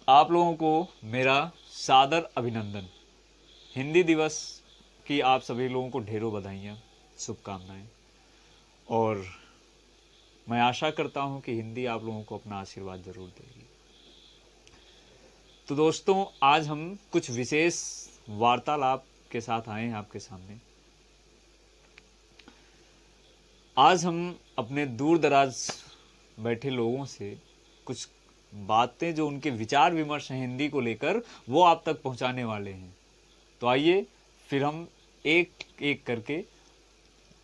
आप लोगों को मेरा सादर अभिनंदन। हिंदी दिवस की आप सभी लोगों को ढेरों बधाइयाँ, शुभकामनाएं। और मैं आशा करता हूं कि हिंदी आप लोगों को अपना आशीर्वाद जरूर देगी। तो दोस्तों, आज हम कुछ विशेष वार्तालाप के साथ आए हैं आपके सामने। आज हम अपने दूर दराज बैठे लोगों से कुछ बातें जो उनके विचार विमर्श हैं हिंदी को लेकर, वो आप तक पहुंचाने वाले हैं। तो आइए फिर हम एक एक करके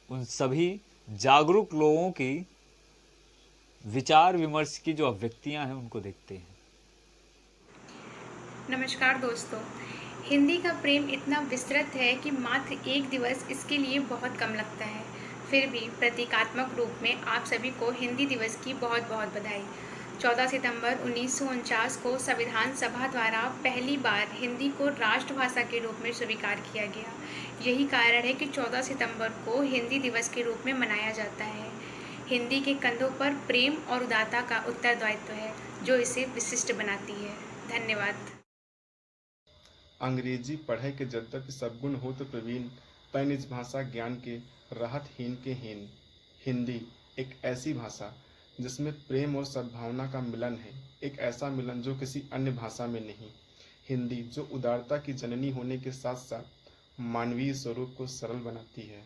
उन सभी जागरूक लोगों की विचार विमर्श की जो अभिव्यक्तियां हैं उनको देखते हैं। नमस्कार दोस्तों। हिंदी का प्रेम इतना विस्तृत है कि मात्र एक दिवस इसके लिए बहुत कम लगता है। फिर भी प्रतीकात्मक रूप में आप सभी को हिंदी दिवस की बहुत बहुत बधाई। 14 सितंबर 1949 को संविधान सभा द्वारा पहली बार हिंदी को राष्ट्रभाषा के रूप में स्वीकार किया गया। यही कारण है कि 14 सितंबर को हिंदी दिवस के रूप में मनाया जाता है। हिंदी के कंधों पर प्रेम और उदारता का उत्तरदायित्व है, जो इसे विशिष्ट बनाती है। धन्यवाद। अंग्रेजी पढ़ै के यद्यपि सद्गुण होत प्रवीण, पै निज भाषा ज्ञान के रहत हीन के हीन। हिंदी एक ऐसी भाषा जिसमें प्रेम और सद्भावना का मिलन है, एक ऐसा मिलन जो किसी अन्य भाषा में नहीं। हिंदी जो उदारता की जननी होने के साथ साथ मानवीय स्वरूप को सरल बनाती है,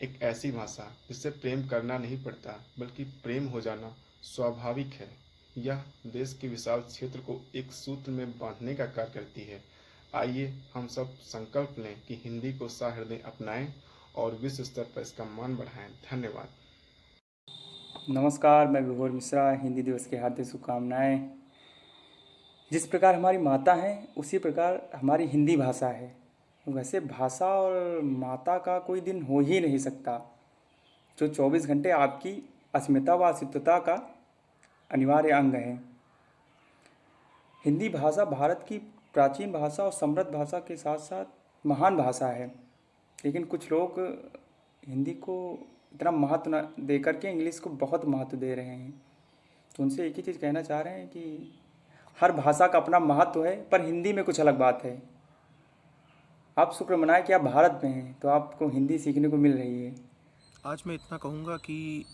एक ऐसी भाषा जिससे प्रेम करना नहीं पड़ता बल्कि प्रेम हो जाना स्वाभाविक है। यह देश के विशाल क्षेत्र को एक सूत्र में बांधने का कार्य करती है। आइए हम सब संकल्प लें कि हिंदी को सहृदय अपनाएं और विश्व स्तर पर इसका मान बढ़ाएं। धन्यवाद। नमस्कार, मैं विभोर मिश्रा। हिंदी दिवस की हार्दिक शुभकामनाएं। जिस प्रकार हमारी माता है उसी प्रकार हमारी हिंदी भाषा है। वैसे भाषा और माता का कोई दिन हो ही नहीं सकता जो 24 घंटे आपकी अस्मिता व अस्तित्वता का अनिवार्य अंग है। हिंदी भाषा भारत की प्राचीन भाषा और समृद्ध भाषा के साथ साथ महान भाषा है। लेकिन कुछ लोग हिंदी को इतना महत्व न दे करके इंग्लिश को बहुत महत्व दे रहे हैं। तो उनसे एक ही चीज़ कहना चाह रहे हैं कि हर भाषा का अपना महत्व है, पर हिंदी में कुछ अलग बात है। आप शुक्र मनाएं कि आप भारत में हैं, तो आपको हिंदी सीखने को मिल रही है। आज मैं इतना कहूँगा कि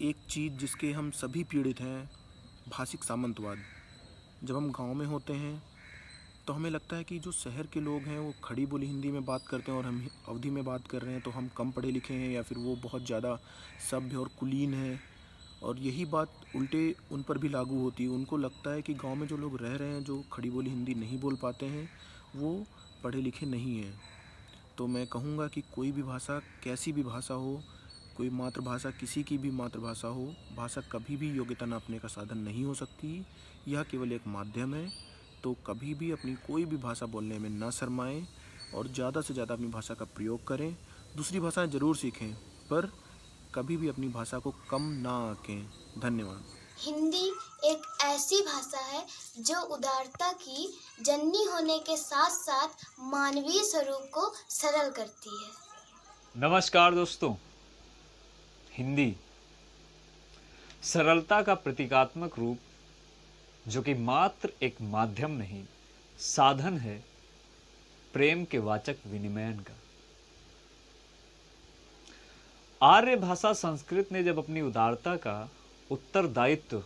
एक चीज़ जिसके हम सभी पीड़ित हैं, भाषिक सामंतवाद। जब हम गांव में होते हैं तो हमें लगता है कि जो शहर के लोग हैं वो खड़ी बोली हिंदी में बात करते हैं और हम अवधी में बात कर रहे हैं, तो हम कम पढ़े लिखे हैं या फिर वो बहुत ज़्यादा सभ्य और कुलीन हैं। और यही बात उल्टे उन पर भी लागू होती है। उनको लगता है कि गांव में जो लोग रह रहे हैं, जो खड़ी बोली हिंदी नहीं बोल पाते हैं, वो पढ़े लिखे नहीं हैं। तो मैं कहूँगा कि कोई भी भाषा, कैसी भी भाषा हो, कोई मातृभाषा किसी की भी मातृभाषा हो, भाषा कभी भी योग्यता नापने का साधन नहीं हो सकती। यह केवल एक माध्यम है। तो कभी भी अपनी कोई भी भाषा बोलने में ना शर्माएं और ज़्यादा से ज़्यादा अपनी भाषा का प्रयोग करें। दूसरी भाषाएं ज़रूर सीखें, पर कभी भी अपनी भाषा को कम ना आंकें। धन्यवाद। हिंदी एक ऐसी भाषा है जो उदारता की जननी होने के साथ साथ मानवीय स्वरूप को सरल करती है। नमस्कार दोस्तों। हिंदी सरलता का प्रतीकात्मक रूप, जो कि मात्र एक माध्यम नहीं, साधन है प्रेम के वाचक विनिमयन का। आर्य भाषा संस्कृत ने जब अपनी उदारता का उत्तरदायित्व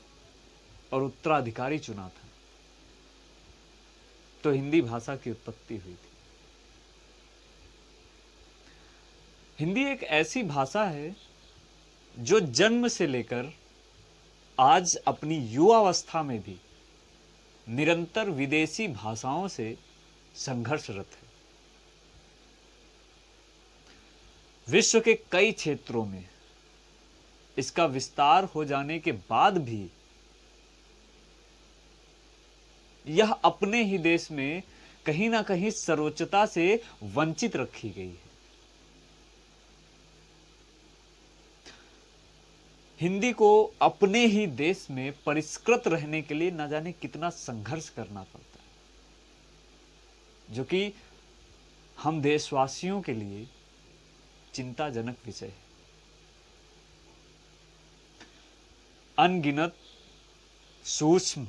और उत्तराधिकारी चुना था, तो हिंदी भाषा की उत्पत्ति हुई थी। हिंदी एक ऐसी भाषा है जो जन्म से लेकर आज अपनी युवावस्था में भी निरंतर विदेशी भाषाओं से संघर्षरत है। विश्व के कई क्षेत्रों में इसका विस्तार हो जाने के बाद भी यह अपने ही देश में कहीं ना कहीं सर्वोच्चता से वंचित रखी गई है। हिंदी को अपने ही देश में परिष्कृत रहने के लिए न जाने कितना संघर्ष करना पड़ता है, जो कि हम देशवासियों के लिए चिंताजनक विषय है। अनगिनत सूक्ष्म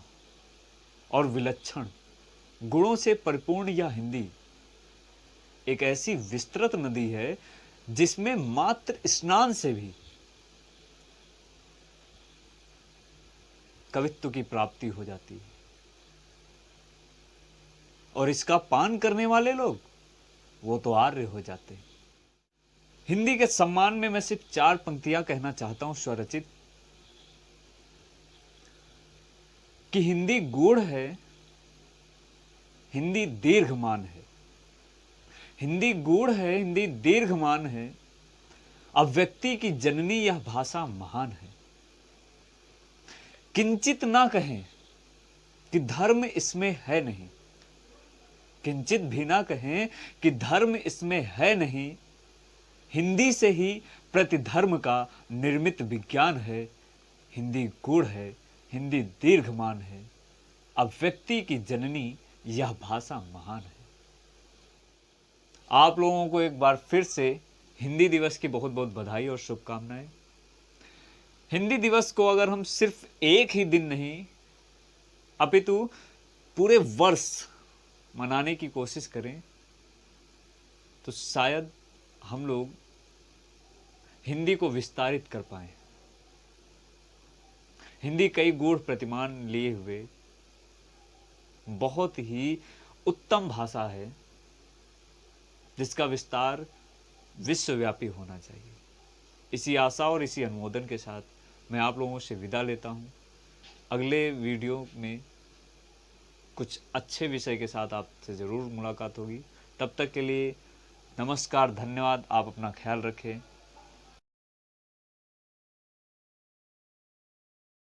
और विलक्षण गुणों से परिपूर्ण यह हिंदी एक ऐसी विस्तृत नदी है जिसमें मात्र स्नान से भी कवित्व की प्राप्ति हो जाती है, और इसका पान करने वाले लोग वो तो आर्य हो जाते हैं। हिंदी के सम्मान में मैं सिर्फ 4 पंक्तियां कहना चाहता हूं स्वरचित, कि हिंदी गूढ़ है, हिंदी दीर्घमान है। हिंदी गूढ़ है, हिंदी दीर्घमान है, अव्यक्ति की जननी यह भाषा महान है। किंचित ना कहें कि धर्म इसमें है नहीं, किंचित भी ना कहें कि धर्म इसमें है नहीं। हिंदी से ही प्रतिधर्म का निर्मित विज्ञान है। हिंदी गूढ़ है, हिंदी दीर्घमान है, अव्यक्ति की जननी यह भाषा महान है। आप लोगों को एक बार फिर से हिंदी दिवस की बहुत बहुत बधाई और शुभकामनाएं। हिंदी दिवस को अगर हम सिर्फ एक ही दिन नहीं अपितु पूरे वर्ष मनाने की कोशिश करें तो शायद हम लोग हिंदी को विस्तारित कर पाएं। हिंदी कई गूढ़ प्रतिमान लिए हुए बहुत ही उत्तम भाषा है जिसका विस्तार विश्वव्यापी होना चाहिए। इसी आशा और इसी अनुमोदन के साथ मैं आप लोगों से विदा लेता हूं। अगले वीडियो में कुछ अच्छे विषय के साथ आपसे ज़रूर मुलाकात होगी। तब तक के लिए नमस्कार, धन्यवाद। आप अपना ख्याल रखें।